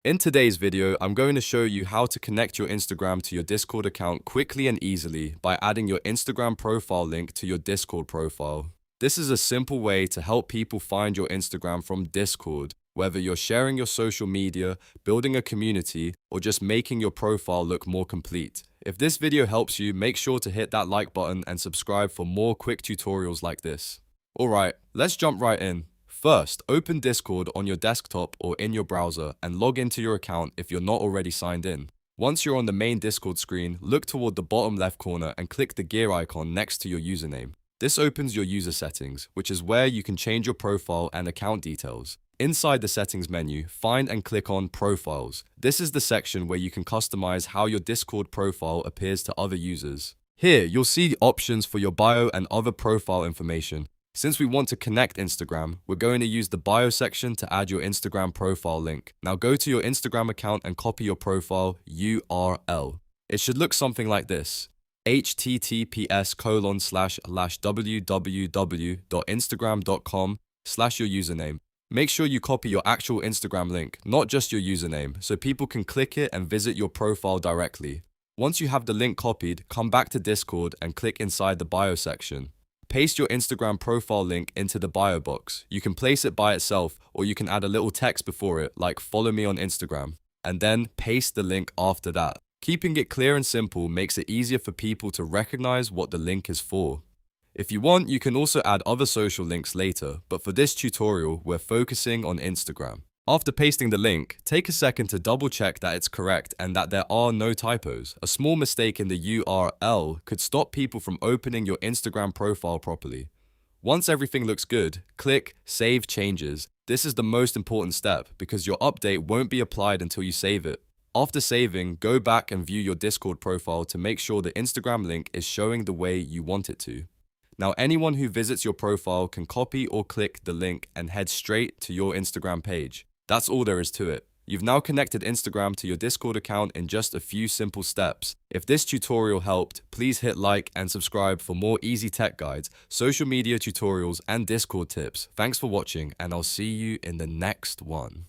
In today's video, I'm going to show you how to connect your Instagram to your Discord account quickly and easily by adding your Instagram profile link to your Discord profile. This is a simple way to help people find your Instagram from Discord, whether you're sharing your social media, building a community, or just making your profile look more complete. If this video helps you, make sure to hit that like button and subscribe for more quick tutorials like this. Alright, let's jump right in. First, open Discord on your desktop or in your browser and log into your account if you're not already signed in. Once you're on the main Discord screen, look toward the bottom left corner and click the gear icon next to your username. This opens your user settings, which is where you can change your profile and account details. Inside the settings menu, find and click on Profiles. This is the section where you can customize how your Discord profile appears to other users. Here, you'll see options for your bio and other profile information. Since we want to connect Instagram, we're going to use the bio section to add your Instagram profile link. Now go to your Instagram account and copy your profile URL. It should look something like this: https://www.instagram.com/your username. Make sure you copy your actual Instagram link, not just your username, so people can click it and visit your profile directly. Once you have the link copied, come back to Discord and click inside the bio section. Paste your Instagram profile link into the bio box. You can place it by itself, or you can add a little text before it, like "follow me on Instagram," and then paste the link after that. Keeping it clear and simple makes it easier for people to recognize what the link is for. If you want, you can also add other social links later, but for this tutorial, we're focusing on Instagram. After pasting the link, take a second to double check that it's correct and that there are no typos. A small mistake in the URL could stop people from opening your Instagram profile properly. Once everything looks good, click Save Changes. This is the most important step because your update won't be applied until you save it. After saving, go back and view your Discord profile to make sure the Instagram link is showing the way you want it to. Now, anyone who visits your profile can copy or click the link and head straight to your Instagram page. That's all there is to it. You've now connected Instagram to your Discord account in just a few simple steps. If this tutorial helped, please hit like and subscribe for more easy tech guides, social media tutorials, and Discord tips. Thanks for watching, and I'll see you in the next one.